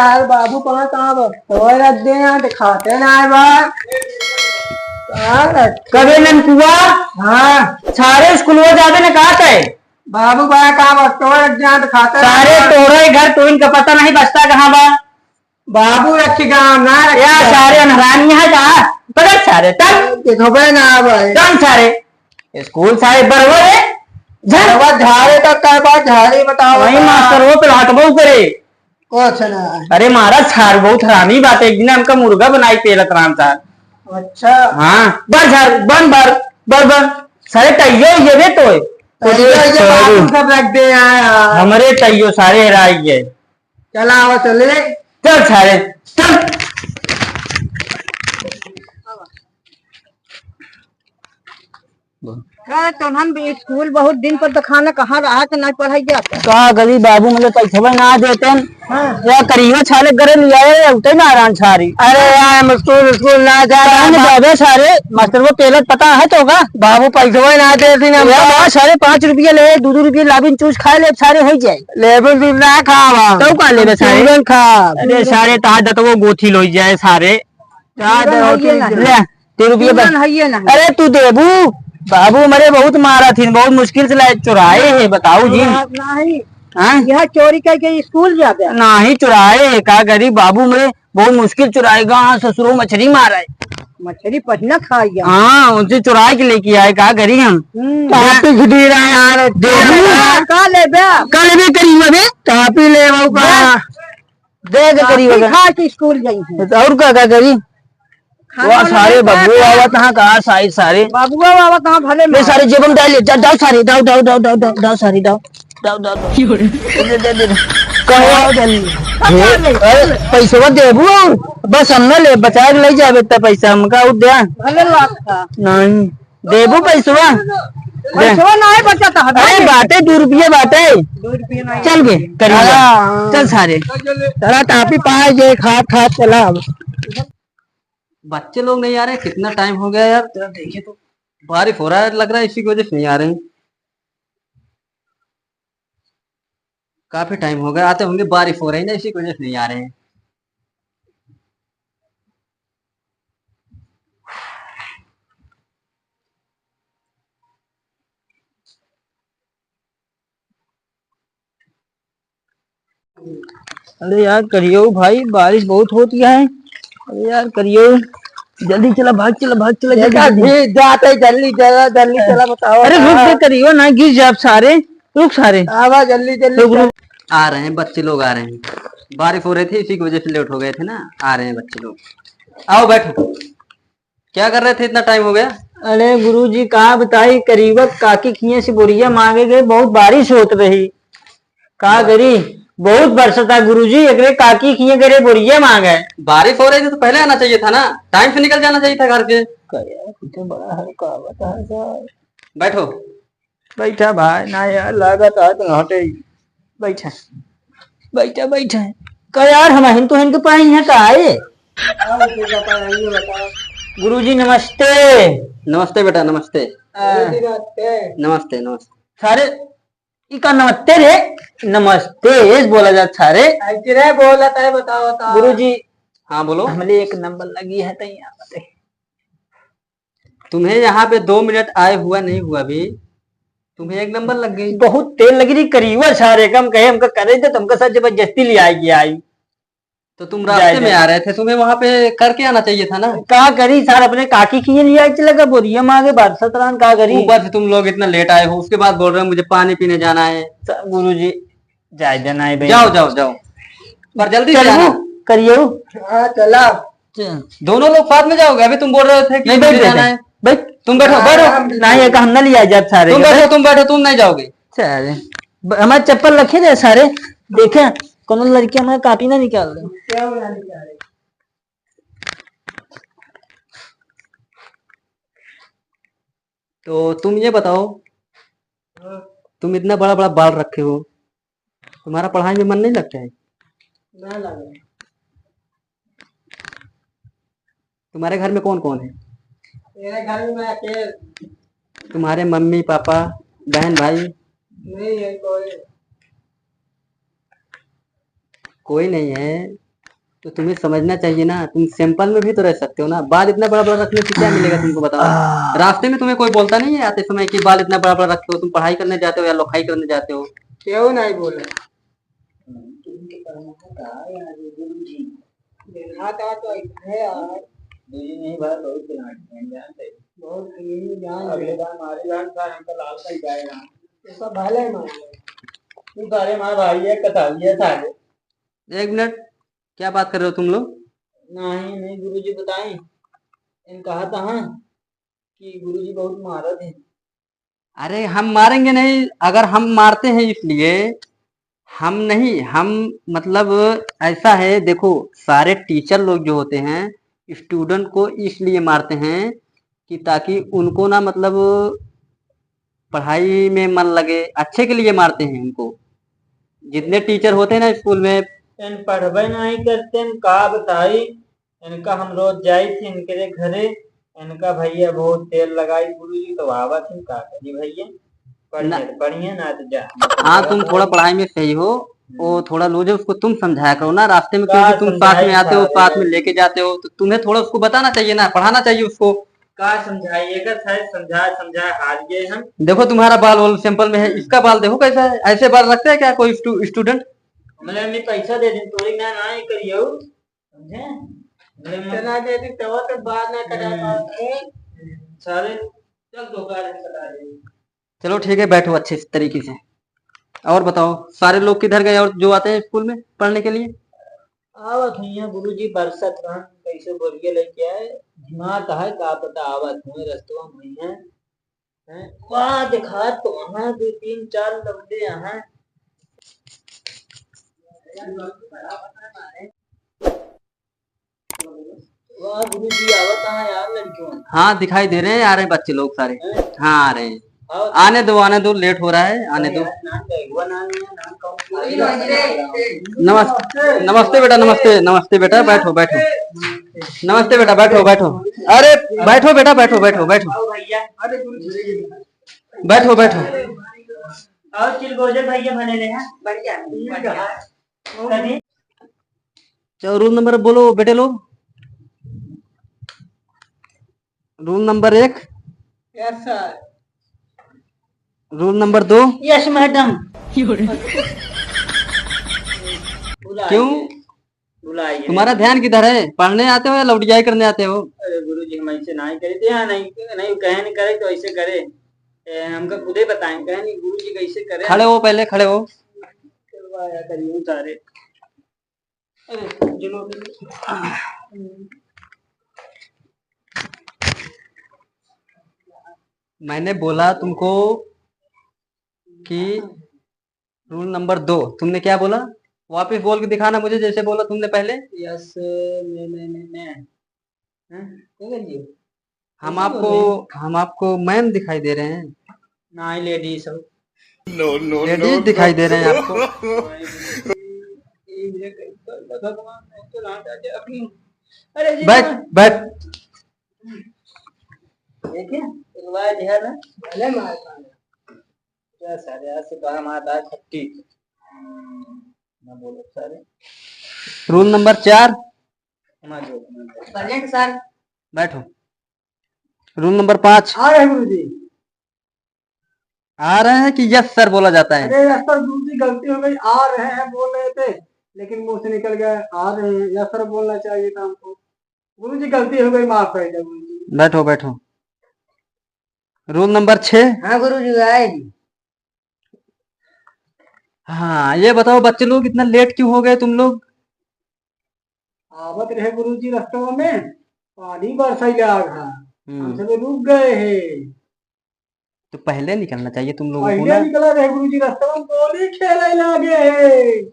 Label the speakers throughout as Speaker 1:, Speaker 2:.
Speaker 1: यार बाबू कहाँ कहाँ तो रख दे यहाँ दिखाते ना बार
Speaker 2: कभी ननकुआ।
Speaker 1: हाँ
Speaker 2: सारे स्कूल में जाते ना कहा थे
Speaker 1: बाबू बड़ा काम तो रख दे यहाँ दिखाते
Speaker 2: सारे तोड़े घर तो इनका पता नहीं बचता कहाँ बा।
Speaker 1: बाबू रखी गाँव ना
Speaker 2: यार सारे अनहरानी है कहा पकड़ सारे
Speaker 1: देखो ना भाई
Speaker 2: कौन सारे स्कूल सारे बरबर है
Speaker 1: झाड़े तो क्या बात झाड़ी बताओ
Speaker 2: वही मास्टर वो पे हटबो करे
Speaker 1: कुछ ना।
Speaker 2: अरे महाराज सार बहुत हरामी बात है। एक दिन हमका मुर्गा बनाई पेलत राम साहब।
Speaker 1: अच्छा
Speaker 2: हाँ बर झार बन बर बर बर सारे तैयो ये वे तो
Speaker 1: सब रख दे यार
Speaker 2: हमारे तैयो सारे हराई है।
Speaker 1: चला आओ चले
Speaker 2: चल सारे चल
Speaker 3: तो हम भी स्कूल बहुत दिन पर तो खाना कहाँ रहा तो नहीं पढ़ाई जाता
Speaker 2: कहा गरीब बाबू मुझे पैसे ना देते या करियो छाले करे लिया उठे ना आराम सारी।
Speaker 1: अरे यार स्कूल स्कूल ना जा
Speaker 2: बाबे सारे मास्टर वो पेलत पता है तो का
Speaker 1: बाबू पैसे ना देते
Speaker 2: सारे 5 रुपये ले 2 रुपये लाबिन चूस खा ले सारे हो जाए
Speaker 1: लेबल भी ना खावा
Speaker 2: तो का ले सारे
Speaker 1: खा
Speaker 2: अरे सारे ताज तो वो गोथी लो जाए सारे 3 रुपये। अरे तू देबू बाबू मरे बहुत मारा थी बहुत मुश्किल से लाए चुराए है बताओ जी
Speaker 3: नहीं
Speaker 2: हाँ
Speaker 3: यह चोरी करके स्कूल जाते
Speaker 2: नहीं चुराए है का गरीब बाबू मेरे बहुत मुश्किल चुराएगा। हाँ ससुरो मछली मारा है
Speaker 3: मछली पटना खाई
Speaker 2: हाँ उनसे चुरा के लेके आए का गरीब हम
Speaker 1: कापी खिड़ी रहा यार
Speaker 2: कल भी करीब अबे
Speaker 1: कापी ले
Speaker 2: दे करीब
Speaker 3: खा के स्कूल गई
Speaker 2: और क्या गरीब वो सारे बब्बू बाबा कहाँ कहा साइड सारे
Speaker 3: बाबुआ बाबा कहाँ भले
Speaker 2: मैं सारे जेबम डाल दाओ सारे दाओ दाओ दाओ दाओ दाओ दाओ सारे दाओ दाओ दाओ पैसा देबू बस हम ना ले बचा के ले जाए इतना पैसा हमका उद्या
Speaker 3: भले लाख था
Speaker 2: नहीं देबू पैसा
Speaker 3: नहीं बचा
Speaker 2: अरे बाटे 2 रुपये बाटे
Speaker 3: 2 रुपये नहीं
Speaker 2: चल गए करिए चल सारे
Speaker 1: तेरा कापी पाए जे खाट खाट चला
Speaker 4: बच्चे लोग नहीं आ रहे कितना टाइम हो गया यार तेरा देखिए तो बारिश हो रहा है लग रहा है इसी की वजह से नहीं आ रहे हैं। काफी टाइम हो गया आते होंगे बारिश हो रही है ना इसी की वजह से नहीं आ रहे हैं।
Speaker 2: अरे यार करियो भाई बारिश बहुत होती है। अरे यार करियो जल्दी चला भाग चला
Speaker 1: जाते जल्दी चला बताओ।
Speaker 2: अरे रुक के करियो ना गिर जाए सारे रुक सारे
Speaker 1: आवा जल्दी
Speaker 4: आ रहे हैं बच्चे लोग आ रहे हैं बारिश हो रही थी इसी की वजह से लेट हो गए थे ना। आ रहे हैं बच्चे लोग आओ बैठो क्या कर रहे थे इतना टाइम हो गया।
Speaker 2: अरे गुरुजी कहाँ बताई करीबक काकी खिए से बोरिया मांगे गए बहुत बारिश होत रही कहा करी बहुत बरसता गुरुजी एक काकी खिए करे बोरिया मांगे
Speaker 4: बारिश हो रही थी तो पहले आना चाहिए था ना टाइम से निकल जाना चाहिए था घर से।
Speaker 2: बड़ा हल्का बता
Speaker 4: बैठो
Speaker 2: बैठा भाई ना यार लागत आ तो हटे बैठा बैठा बैठा का यार हम हिंदू हिंदू पाई है का आए गुरुजी नमस्ते।
Speaker 4: नमस्ते बेटा नमस्ते नमस्ते नमस्ते
Speaker 2: सारे इका नमस्ते रे नमस्ते बोला जाता सारे
Speaker 1: रे बोला था बताओ
Speaker 2: गुरुजी।
Speaker 4: हाँ बोलो
Speaker 2: हमने एक नंबर लगी है तो यहाँ
Speaker 4: तुम्हें यहाँ पे 2 मिनट आए हुआ नहीं हुआ अभी तुम्हें 1 नंबर लग गई।
Speaker 2: बहुत तेल लगी रही करीब सारे कम कहे हमका करे थे तुमका सर जबरदस्ती ले आएगी आई
Speaker 4: तो तुम रास्ते में आ रहे थे तुम्हें वहाँ पे करके आना चाहिए था ना।
Speaker 2: कहा करी सर अपने काकी की लिया चलेगा बोरिया मांगे बात सतरान कहा करी
Speaker 4: ऊपर से तुम लोग इतना लेट आए हो उसके बाद बोल रहे हो मुझे पानी पीने जाना है।
Speaker 2: गुरु जी जाए जाना है
Speaker 4: जाओ जाओ जाओ पर जल्दी से जाना
Speaker 2: करियो
Speaker 1: चला
Speaker 4: दोनों लोग साथ में जाओगे अभी तुम बोल रहे थे कि मुझे जाना है।
Speaker 2: भाई
Speaker 4: तुम बैठो बैठो
Speaker 2: नहीं हम ना लिया जाए सारे
Speaker 4: तुम बैठो तुम नहीं जाओगे।
Speaker 2: सारे हमारे चप्पल रखे थे सारे देखे कौन लड़की हमारे कापी ना निकाल दे
Speaker 4: तो तुम ये बताओ तुम इतना बड़ा बड़ा बाल रखे हो तुम्हारा पढ़ाई में मन नहीं लगता है।
Speaker 1: ना लगे
Speaker 4: तुम्हारे घर में कौन कौन है।
Speaker 1: मेरे घर में मैं अकेले
Speaker 4: तुम्हारे मम्मी पापा बहन भाई
Speaker 1: नहीं है कोई
Speaker 4: कोई नहीं है तो तुम्हें समझना चाहिए ना, तुम सिंपल में भी तो रह सकते हो ना। बाल इतना बड़ा बड़ा रखने से क्या मिलेगा तुमको, बताओ। रास्ते में तुम्हें कोई बोलता नहीं है आते समय कि बाल इतना बड़ा बड़ा रखते हो, तुम पढ़ाई करने जाते हो या लिखाई करने जाते हो।
Speaker 1: क्यों नहीं बोले? देखा था तो है यार, नहीं बात बहुत जानते बहुत जान अगले बार हमारे जान का हमका लाल का ही जाएगा। ये सब भले मार तू सारे मार भाई है कथा ये सारे।
Speaker 4: एक मिनट, क्या बात कर रहे हो तुम लोग?
Speaker 1: नहीं नहीं गुरुजी बताएं, इन कहा था हाँ कि गुरुजी बहुत मारत है।
Speaker 4: अरे हम मारेंगे नहीं, अगर हम मारते हैं इसलिए हम नहीं, हम मतलब ऐसा है, देखो सारे टीचर लोग जो होते हैं स्टूडेंट को इसलिए मारते हैं कि ताकि उनको ना मतलब पढ़ाई में मन लगे, अच्छे के लिए मारते हैं उनको। जितने टीचर होते हैं ना स्कूल में,
Speaker 2: इन पढ़बे नहीं करते इन का बताई। इनका हम रोज जाई थी इनके घरे, इनका भैया बहुत तेल लगाई गुरुजी तो आवत है का करी भैया। पढ़िए तो पढ़िए ना तो जा।
Speaker 4: हाँ तुम थोड़ा पढ़ाई में सही हो, वो थोड़ा लूज है, उसको तुम समझाया करो ना रास्ते में,
Speaker 2: का
Speaker 4: क्योंकि तुम साथ में
Speaker 2: समझाई
Speaker 4: आते हो,
Speaker 2: सारे
Speaker 4: साथ में लेके जाते हो, तो तुम्हें थोड़ा उसको बताना चाहिए ना, पढ़ाना चाहिए उसको।
Speaker 2: का समझाइएगा शायद समझाए समझाए हार गए हम।
Speaker 4: देखो तुम्हारा बाल वाल सिंपल में है, इसका बाल देखो कैसा है, ऐसे बाल रखते हैं क्या कोई स्टूडेंट?
Speaker 2: मतलब मैं पैसा दे दिन थोड़ी ना ना ही करियो समझे। मतलब
Speaker 1: इतना दे दी तो बात ना कटा पाओगे।
Speaker 2: सारे चल तो कार कटा दे।
Speaker 4: चलो ठीक है, बैठो अच्छे तरीके से। और बताओ सारे लोग किधर गए और जो आते हैं स्कूल में पढ़ने के लिए?
Speaker 2: आवत हुई गुरुजी बरसत रहन कैसे बोलिए लेके आए हिमात है का पता आवत हुए रस्तवा में है। वाह देखा तो वहां दो तीन चार लौंडे यहाँ। वाह गुरुजी आवत है यार लड़कियों।
Speaker 4: हाँ दिखाई दे रहे हैं, आ रहे हैं बच्चे लोग सारे। हाँ आ रहे हैं, आने दो, लेट हो रहा है, आने दो। नमस्ते बेटा, नमस्ते नमस्ते बेटा, बैठो बैठो। नमस्ते बेटा, बैठो बैठो। अरे बैठो बेटा, बैठो बैठो बैठो बैठो बैठो।
Speaker 2: और चिलगोजे भैया बने ले हैं बढ़िया।
Speaker 4: चलो रूल नंबर बोलो बेटे लोग। Rule number 1,
Speaker 1: yes sir.
Speaker 4: Rule number 2।
Speaker 2: Yes madam.
Speaker 4: क्यों
Speaker 2: बुलाइए।
Speaker 4: तुम्हारा ध्यान किधर है, पढ़ने आते हो या लौटियाई करने आते हो?
Speaker 2: अरे गुरुजी हम ऐसे नहीं करे थे या नहीं नहीं कहे नहीं करे तो ऐसे करे। हमका खुद ही बताएं कहे नहीं गुरुजी कैसे करे।
Speaker 4: खड़े हो, पहले खड़े हो।
Speaker 2: करवाया करियो सारे। अरे चलो
Speaker 4: मैंने बोला तुमको कि रूल नंबर 2, तुमने क्या बोला? वापस बोल के दिखाना मुझे जैसे बोला तुमने पहले।
Speaker 2: यस मैं हैं क्या करिए।
Speaker 4: हम आपको मैम दिखाई दे रहे हैं?
Speaker 2: ना लेडीज सब
Speaker 4: लेडीज दिखाई दे रहे हैं आपको?
Speaker 2: अरे जी
Speaker 4: बैठ बैठ।
Speaker 2: देखिए इनवाइट है ना भले मार क्या सारे आज से कहा माता खट्टी ना बोलो सारे।
Speaker 4: Rule number 4,
Speaker 1: present sir.
Speaker 4: बैठो। रूल नंबर 5,
Speaker 1: आ रहे गुरुजी।
Speaker 4: आ रहे हैं कि यस सर बोला जाता है?
Speaker 1: अरे यस सर गुरुजी गलती हो गई, आ रहे हैं बोल रहे थे लेकिन मुंह से निकल गया आ रहे हैं, यस सर बोलना चाहिए था हमको। गुरुजी गलती हो गई, माफ कर दे गुरुजी।
Speaker 4: बैठो बैठो। Rule number 6।
Speaker 1: हाँ गुरुजी आएगी।
Speaker 4: हाँ ये बताओ बच्चे लोग इतना लेट क्यों हो गए तुम लोग?
Speaker 1: आवत रहे गुरुजी रास्ते में पानी बरसाई लगा था, हम
Speaker 4: हम्म,
Speaker 1: सब रुक गए हैं।
Speaker 4: तो पहले निकलना चाहिए तुम लोगों को
Speaker 1: पहले
Speaker 4: ना।
Speaker 1: निकला रहे गुरुजी रास्ते में गोली खेले लगे हैं।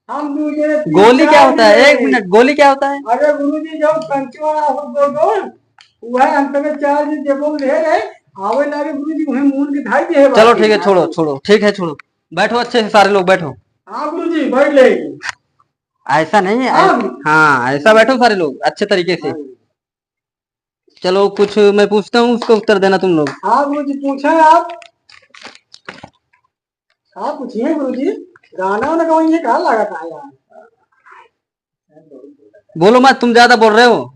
Speaker 1: हम दूसरे
Speaker 4: गोली क्या होता है? एक मिनट, गोली क्या होता है?
Speaker 1: अरे गुरुजी जब कंची वाला हो बोल वह हम तक 4 दिन जब ले रहे आवे लगे गुरुजी वही मुंह दिखाई दे।
Speaker 4: चलो ठीक है, छोड़ो छोड़ो, ठीक है छोड़ो। बैठो अच्छे से सारे लोग बैठो।
Speaker 1: हाँ गुरुजी बैठ लेगी।
Speaker 4: ऐसा नहीं है,
Speaker 1: हाँ।
Speaker 4: हाँ ऐसा बैठो सारे लोग अच्छे तरीके से। चलो कुछ मैं पूछता हूँ, उसका उत्तर देना तुम लोग।
Speaker 1: हाँ गुरुजी पूछे आप। हाँ पूछिए गुरुजी। गाना वाना गाएंगे कहाँ लगा था यार।
Speaker 4: बोलो मत, तुम ज्यादा बोल रहे हो।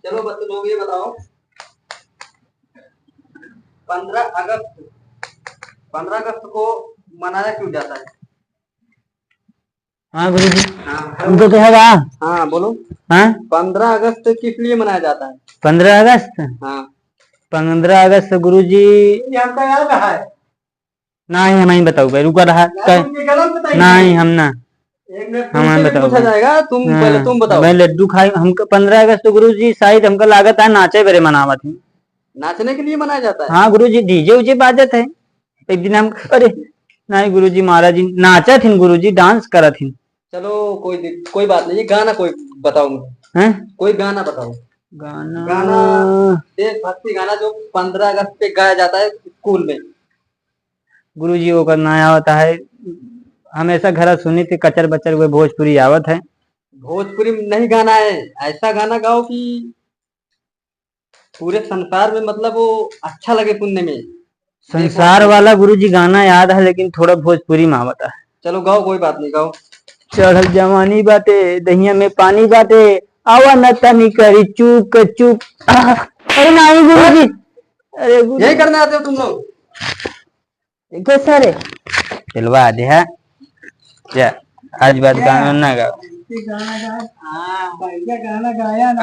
Speaker 4: चलो बच्चे लोग ये बताओ, 15 अगस्त को मनाया क्यों जाता है?
Speaker 2: हाँ गुरु जी,
Speaker 4: हाँ
Speaker 2: हमको तो है
Speaker 4: हाँ बोलो।
Speaker 2: हाँ
Speaker 4: 15 अगस्त किस लिए मनाया जाता है?
Speaker 2: 15 अगस्त।
Speaker 4: हाँ
Speaker 2: 15 अगस्त गुरु जी
Speaker 1: ये हमका याद रहा है।
Speaker 2: नहीं हम नहीं बताओ भाई, रुका रहा
Speaker 1: तुमने गलत बताई।
Speaker 2: नहीं हम ना
Speaker 1: एक मिनट
Speaker 2: हम नहीं बताओ
Speaker 4: पूछा जाएगा, तुम पहले तुम बताओ।
Speaker 2: मैं लड्डू खाई हमको 15 अगस्त तो गुरु जी शायद हमको लागत है नाचे बेरे मनावत है।
Speaker 4: नाचने के लिए मनाया जाता है?
Speaker 2: हाँ गुरु जी, डीजे उजे बाजत है। एक दिन हम अरे नहीं गुरु जी, महाराज जी नाचा थी, गुरु जी डांस करा थी।
Speaker 4: चलो कोई बात नहीं, गाना कोई बताओ मुझे।
Speaker 2: हैं
Speaker 4: कोई गाना बताओ।
Speaker 2: गाना
Speaker 4: देशभक्ति गाना जो 15 अगस्त पे गाया जाता है स्कूल में।
Speaker 2: गुरु जी वो करना आया होता है, हमेशा घर सुनी थी कचर बचर हुए भोजपुरी आवत है।
Speaker 4: भोजपुरी में नहीं गाना है, ऐसा गाना गाओ कि पूरे संसार में मतलब वो अच्छा लगे सुनने में।
Speaker 2: संसार वाला गुरु जी गाना याद है, लेकिन थोड़ा भोजपुरी में आवता है।
Speaker 4: चलो गाओ, कोई बात नहीं, गाओ।
Speaker 2: चढ़ल जवानी बाटे दहिया में पानी बाटे, आवा न तनी करी चूक चूक। अरे नहीं गुरु जी, अरे गुरु
Speaker 4: यही करने आते हो तुम लोग?
Speaker 2: देखो सारे चलवा दे है जा, आज बात गाना ना गाओ।
Speaker 1: गाना गाया। हाँ भैया गाना गाया ना।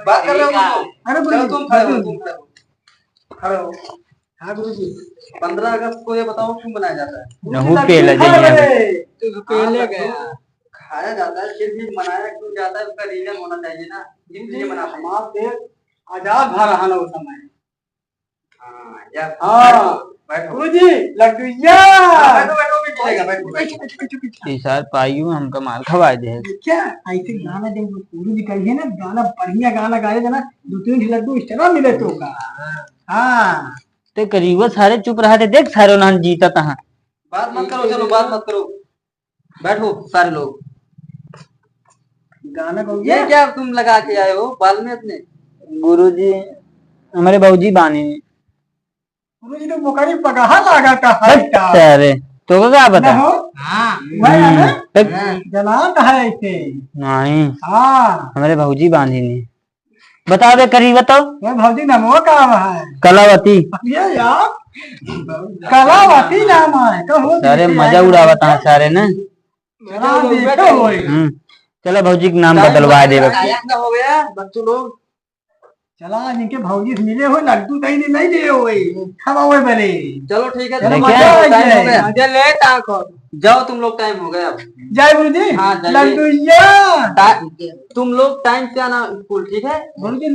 Speaker 4: बात कर रहे हो तुम लोग?
Speaker 1: अरे
Speaker 4: चलो तुम खड़े हो, तुम खड़े हो।
Speaker 1: हाँ गुरु जी।
Speaker 4: 15 अगस्त को ये बताओ क्यों मनाया जाता है?
Speaker 2: नहू पेला जाइए
Speaker 1: तो पहले गया।
Speaker 4: खाया जाता है, फिर भी मनाया क्यों जाता है उसका रीजन होना चाहिए ना, इसलिए मनाते हैं।
Speaker 1: हमारा देश आजाद था रहा ना उस समय।
Speaker 4: हाँ यार,
Speaker 1: हाँ
Speaker 4: बैठो
Speaker 1: गुरु जी लड्डूया।
Speaker 4: बैठो बैठो, भी चलेगा, बैठो।
Speaker 2: इस साल पायू हमका माल खवा दे।
Speaker 1: क्या ऐसे गाना जब गुरु जी कहिए ना, गाना बढ़िया गाना गाए ना, 2-3 लड्डू एक्स्ट्रा मिले तो का। हाँ
Speaker 2: ते करीब सारे चुप रहा थे, देख सारे नान जीता तहा।
Speaker 4: बात मत करो, चलो बात मत करो, बैठो सारे लोग।
Speaker 1: गाना गाओ।
Speaker 4: ये क्या तुम लगा के आए हो बाल में अपने?
Speaker 2: गुरु जी हमारे बाबूजी बानी
Speaker 1: गुरु जी तो मुकरी पगाहा लगा था
Speaker 2: अरे तो क्या बता।
Speaker 1: हाँ जलान है ऐसे।
Speaker 2: नहीं
Speaker 1: हाँ
Speaker 2: हमारे भाऊजी बांधी नहीं। बताओ बे, करी बताओ।
Speaker 1: ये भौजी नमो काम है।
Speaker 2: कलावती।
Speaker 1: ये यार कलावती नाम है। कहो
Speaker 2: सारे मजा उड़ावत है सारे ना।
Speaker 1: देखो होई।
Speaker 2: चलो भाऊजी के नाम बदलवा दे।
Speaker 4: हो गया बच्चों लोग,
Speaker 1: चला जिनके भौजी से मिले हो लड्डू दही नहीं दिए हुए खवाओ बने।
Speaker 4: चलो ठीक है,
Speaker 2: चलो,
Speaker 4: मजा
Speaker 2: क्या?
Speaker 4: टाइम हो गया।
Speaker 1: मजा ले ताको।
Speaker 4: जाओ तुम लोग, टाइम हो गया अब।
Speaker 1: जय गुरु जी।
Speaker 4: हाँ, जय
Speaker 1: लड्डूया
Speaker 4: तुम लोग टाइम से आना स्कूल, ठीक है?
Speaker 1: गुरु जी।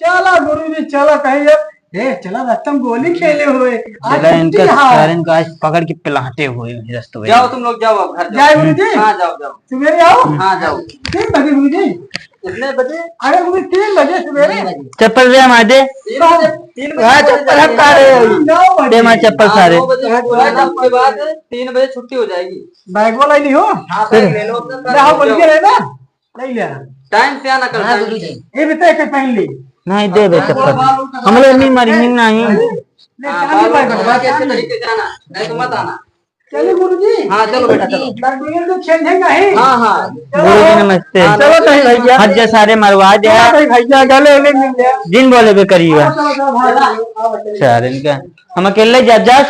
Speaker 1: चला गुरु जी चला कहीं चला रस्तम गोली खेले हुए।
Speaker 2: चला इनका सारे इनको आज पकड़ के पिलाते हुए रस्तों में।
Speaker 4: जाओ तुम लोग, जाओ अब घर
Speaker 1: जय गुरु जी।
Speaker 4: हाँ जाओ जाओ,
Speaker 1: सवेरे आओ।
Speaker 4: हाँ जाओ।
Speaker 1: 3 बजे गुरु जी।
Speaker 4: कितने बजे?
Speaker 1: अरे गुरु 3 बजे सवेरे।
Speaker 2: चप्पल दे हमारे।
Speaker 4: 3
Speaker 2: हाँ, चप्पल हम खा रहे हैं।
Speaker 1: 9 बजे।
Speaker 2: दे हमारे चप्पल सारे।
Speaker 4: 9 बजे उसके बाद 3 बजे छुट्टी हो जाएगी।
Speaker 1: बैग वाला नहीं हो।
Speaker 4: हाँ बैग ले लो अपना,
Speaker 1: रहा बोल के रहना नहीं ले।
Speaker 4: टाइम से आना कर गुरु जी।
Speaker 1: ये भी तो पहन ली।
Speaker 2: नहीं दे बे चप्पल, हम लोग नहीं मरेंगे नहीं।
Speaker 4: अच्छे तरीके से आना, नहीं तो मत आना।
Speaker 1: चलो गुरु जी।
Speaker 4: हाँ चलो बेटा चलो।
Speaker 1: लड्डू तो खेल है नहीं।
Speaker 4: हाँ हाँ
Speaker 2: गुरु जी नमस्ते।
Speaker 1: चलो नहीं भैया।
Speaker 2: हज सारे मरवा दे
Speaker 1: भैया गले ले मिल गया।
Speaker 2: जिन बोले बे करीब
Speaker 1: चलो भाई।
Speaker 2: सारे इनका हम अकेले जा सारे।